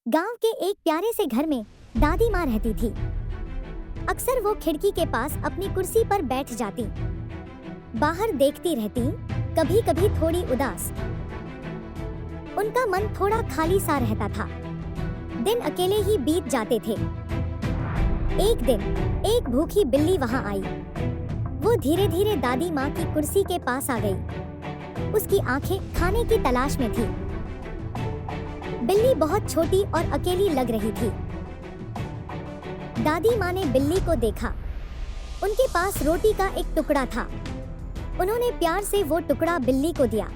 गांव के एक प्यारे से घर में दादी माँ रहती थी। अक्सर वो खिड़की के पास अपनी कुर्सी पर बैठ जाती, बाहर देखती रहती, कभी कभी थोड़ी उदास। उनका मन थोड़ा खाली सा रहता था। दिन अकेले ही बीत जाते थे। एक दिन एक भूखी बिल्ली वहां आई। वो धीरे धीरे दादी माँ की कुर्सी के पास आ गई। उसकी आंखें खाने की तलाश में थी। बिल्ली बहुत छोटी और अकेली लग रही थी। दादी माँ ने बिल्ली को देखा। उनके पास रोटी का एक टुकड़ा था। उन्होंने प्यार से वो टुकड़ा बिल्ली को दिया।